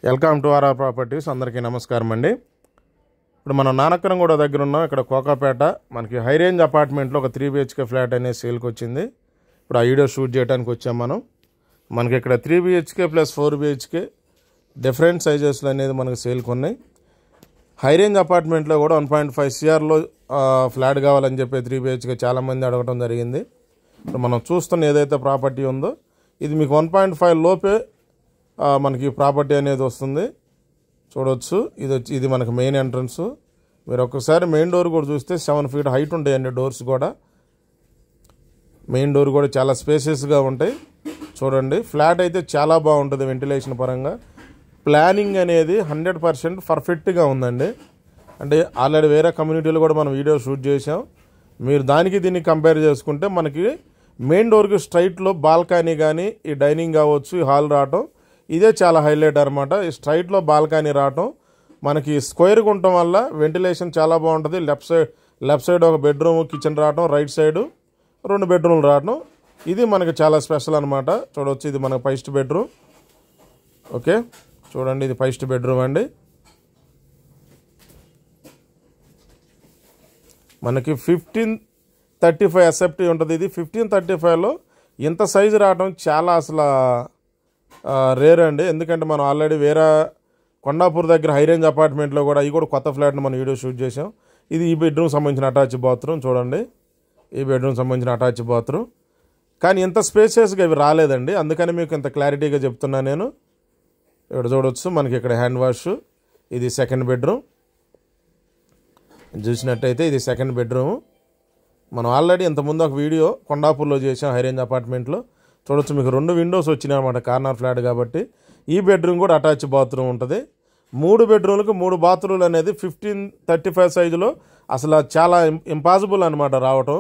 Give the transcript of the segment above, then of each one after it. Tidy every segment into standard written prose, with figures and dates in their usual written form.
Welcome to RR properties. అందరికీ నమస్కారం అండి. ఇప్పుడు మనం నానక్రంగూడ దగ్గర ఉన్నాం. ఇక్కడ కోకాపేట మనకి హై రేంజ్ అపార్ట్మెంట్లో ఒక 3 BHK ఫ్లాట్ అనేది సేల్కి వచ్చింది. ఇప్పుడు ఆ వీడియో షూట్ చేయడానికి వచ్చాం మనం. మనకి ఇక్కడ 3 BHK ప్లస్ 4 BHK డిఫరెంట్ సైజెస్లో అనేది మనకు సేల్కి ఉన్నాయి. హై రేంజ్ అపార్ట్మెంట్లో కూడా 1.5 CRలో ఫ్లాట్ కావాలని చెప్పి 3 BHK చాలామంది అడగటం జరిగింది. ఇప్పుడు మనం చూస్తున్న ఏదైతే ప్రాపర్టీ ఉందో ఇది మీకు 1.5 లోపే మనకి ప్రాపర్టీ అనేది వస్తుంది. చూడవచ్చు. ఇది మనకి మెయిన్ ఎంట్రన్స్. మీరు ఒక్కసారి మెయిన్ డోర్ కూడా చూస్తే 7 feet హైట్ ఉంటాయండి. డోర్స్ కూడా మెయిన్ డోర్ కూడా చాలా స్పేసెస్గా ఉంటాయి. చూడండి, ఫ్లాట్ అయితే చాలా బాగుంటుంది వెంటిలేషన్ పరంగా. ప్లానింగ్ అనేది 100% పర్ఫెక్ట్గా ఉందండి. అంటే ఆల్రెడీ వేరే కమ్యూనిటీలో కూడా మనం వీడియో షూట్ చేసాం. మీరు దానికి దీన్ని కంపేర్ చేసుకుంటే మనకి మెయిన్ డోర్కి స్ట్రైట్లో బాల్కనీ కానీ ఈ డైనింగ్ కావచ్చు, ఈ హాల్ రావటం ఇదే చాలా హైలైట్ అనమాట. ఈ స్ట్రైట్లో బాల్కనీ రావటం మనకి స్క్వేర్గా ఉండటం వల్ల వెంటిలేషన్ చాలా బాగుంటుంది. లెఫ్ట్ సైడ్ ఒక బెడ్రూమ్ కిచెన్ రావటం, రైట్ సైడ్ 2 బెడ్రూమ్లు రావటం ఇది మనకి చాలా స్పెషల్ అనమాట. చూడవచ్చు, ఇది మనకి ఫస్ట్ బెడ్రూమ్. ఓకే, చూడండి, ఇది ఫస్ట్ బెడ్రూమ్ అండి. మనకి 1535 SFT ఉంటుంది. ఇది 1535లో ఇంత సైజు రావటం చాలా అసలు రేర్ అండి. ఎందుకంటే మనం ఆల్రెడీ వేరే కొండాపూర్ దగ్గర హై రేంజ్ అపార్ట్మెంట్లో కూడా ఇది కూడా కొత్త ఫ్లాట్ని మనం వీడియో షూట్ చేసాం. ఇది ఈ బెడ్రూమ్ సంబంధించిన అటాచ్ బాత్రూమ్. చూడండి, ఈ బెడ్రూమ్ సంబంధించిన అటాచ్ బాత్రూమ్. కానీ ఇంత స్పేసెస్గా ఇవి రాలేదండి. అందుకని మీకు ఇంత క్లారిటీగా చెప్తున్నాను నేను. ఇక్కడ చూడవచ్చు, మనకి ఇక్కడ హ్యాండ్ వాష్. ఇది సెకండ్ బెడ్రూమ్. చూసినట్టయితే ఇది సెకండ్ బెడ్రూమ్. మనం ఆల్రెడీ ఇంతకుముందు ఒక వీడియో కొండాపూర్లో చేసాం హై రేంజ్ అపార్ట్మెంట్లో. చూడొచ్చు, మీకు 2 విండోస్ వచ్చినాయి అన్నమాట, కార్నర్ ఫ్లాట్ కాబట్టి. ఈ బెడ్రూమ్ కూడా అటాచ్ బాత్రూమ్ ఉంటుంది. 3 బెడ్రూమ్లకు 3 బాత్రూమ్లు అనేది 1535 సైజులో అసలు చాలా ఇంపాసిబుల్ అనమాట రావటం.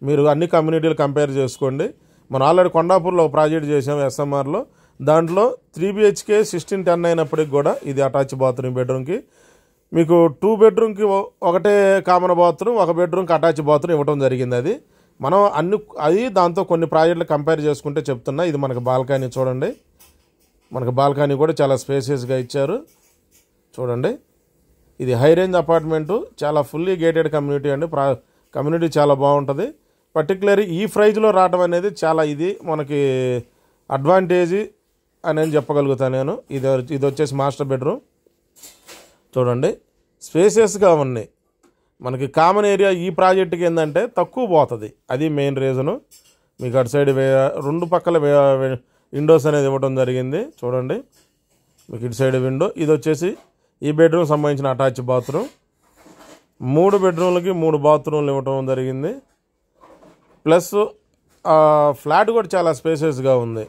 మీరు అన్ని కమ్యూనిటీలు కంపేర్ చేసుకోండి. మనం ఆల్రెడీ కొండాపూర్లో ఒక ప్రాజెక్ట్ చేసాం SMRలో. దాంట్లో 3 BHK 1610 అయినప్పటికి కూడా ఇది అటాచ్ బాత్రూమ్. బెడ్రూమ్కి మీకు 2 బెడ్రూమ్కి ఒకటే కామన్ బాత్రూమ్, 1 బెడ్రూమ్కి అటాచ్ బాత్రూమ్ ఇవ్వడం జరిగింది. అది మనం అది దాంతో కొన్ని ప్రాజెక్టులు కంపేర్ చేసుకుంటే చెప్తున్నా. ఇది మనకు బాల్కనీ. చూడండి, మనకు బాల్కనీ కూడా చాలా స్పేసియస్గా ఇచ్చారు. చూడండి, ఇది హై రేంజ్ అపార్ట్మెంటు, చాలా ఫుల్లీ గేటెడ్ కమ్యూనిటీ అండి. కమ్యూనిటీ చాలా బాగుంటుంది. పర్టికులర్ ఈ ప్రైజ్లో రావడం అనేది చాలా ఇది మనకి అడ్వాంటేజ్ అని చెప్పగలుగుతాను నేను. ఇది వచ్చేసి మాస్టర్ బెడ్రూమ్. చూడండి, స్పేసియస్గా ఉన్నాయి. మనకి కామన్ ఏరియా ఈ ప్రాజెక్టుకి ఏంటంటే తక్కువ పోతుంది. అది మెయిన్ రీజను. మీకు అటు సైడ్ 2 పక్కల విండోస్ అనేది ఇవ్వడం జరిగింది. చూడండి, మీకు ఇటు సైడ్ విండో. ఇది వచ్చేసి ఈ బెడ్రూమ్ సంబంధించిన అటాచ్ బాత్రూమ్. 3 బెడ్రూమ్లకి 3 బాత్రూమ్లు ఇవ్వడం జరిగింది. ప్లస్ ఫ్లాట్ కూడా చాలా స్పేసెస్గా ఉంది.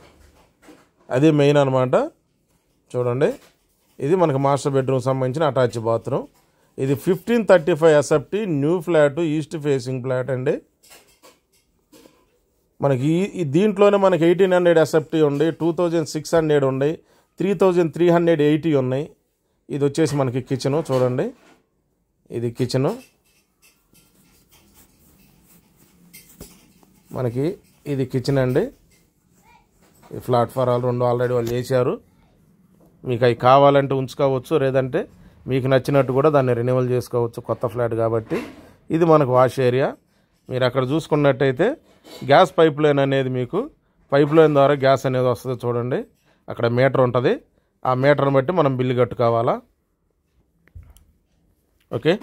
అది మెయిన్ అనమాట. చూడండి, ఇది మనకి మాస్టర్ బెడ్రూమ్ సంబంధించిన అటాచ్ బాత్రూమ్. ఇది 1535 SFT new flat, east facing flat అండి. మనకి దీంట్లోనే మనకి 1800 SFT ఉంది, 2600 ఉన్నాయి, 3380 ఉన్నాయి. ఇది వచ్చేసి మనకి కిచెను. చూడండి, ఇది కిచెను. మనకి ఇది కిచెన్ అండి. ఈ ప్లాట్ఫారాలు 2 ఆల్రెడీ వాళ్ళు చేశారు. మీకు అవి కావాలంటే ఉంచుకోవచ్చు, లేదంటే మీకు నచ్చినట్టు కూడా దాన్ని రెన్యువల్ చేసుకోవచ్చు, కొత్త ఫ్లాట్ కాబట్టి. ఇది మనకు వాష్ ఏరియా. మీరు అక్కడ చూసుకున్నట్టయితే గ్యాస్ పైప్ లైన్ అనేది మీకు పైప్ లైన్ ద్వారా గ్యాస్ అనేది వస్తుంది. చూడండి, అక్కడ మీటర్ ఉంటుంది. ఆ మీటర్ని బట్టి మనం బిల్లు కట్టుకోవాలా. ఓకే,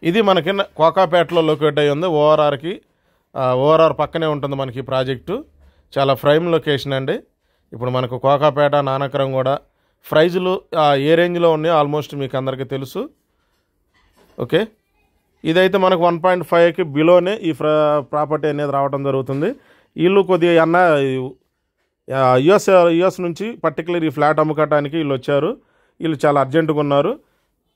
ఇది మనకి కోకాపేటలో లొకేట్ అయ్యి ఉంది. ఓఆర్ఆర్ పక్కనే ఉంటుంది మనకి ఈ ప్రాజెక్టు. చాలా ప్రైమ్ లొకేషన్ అండి. ఇప్పుడు మనకు కోకాపేట, నానక్రంగూడ ప్రైజులు ఏ రేంజ్లో ఉన్నాయో ఆల్మోస్ట్ మీకు అందరికీ తెలుసు. ఓకే, ఇదైతే మనకు 1.5కి బిలోనే ఈ ప్రాపర్టీ అనేది రావడం జరుగుతుంది. వీళ్ళు కొద్దిగా యుఎస్ నుంచి పర్టికులర్ ఈ ఫ్లాట్ అమ్ముకోవడానికి వీళ్ళు వచ్చారు. వీళ్ళు చాలా అర్జెంటుగా ఉన్నారు.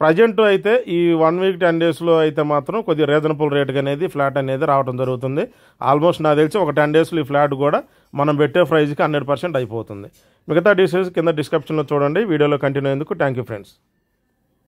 ప్రజెంట్ అయితే ఈ 1 week 10 daysలో అయితే మాత్రం కొద్దిగా రీజనబుల్ రేట్గా అనేది ఫ్లాట్ అనేది రావడం జరుగుతుంది. ఆల్మోస్ట్ నాకు తెలిసి ఒక 10 daysలో ఈ ఫ్లాట్ కూడా మనం పెట్టే ప్రైజ్కి 100% అయిపోతుంది. మిగతా డీటెయిల్స్ కింద డిస్క్రిప్షన్లో చూడండి. వీడియోలో కంటిన్యూ అయ్యేందుకు థ్యాంక్ యూ ఫ్రెండ్స్.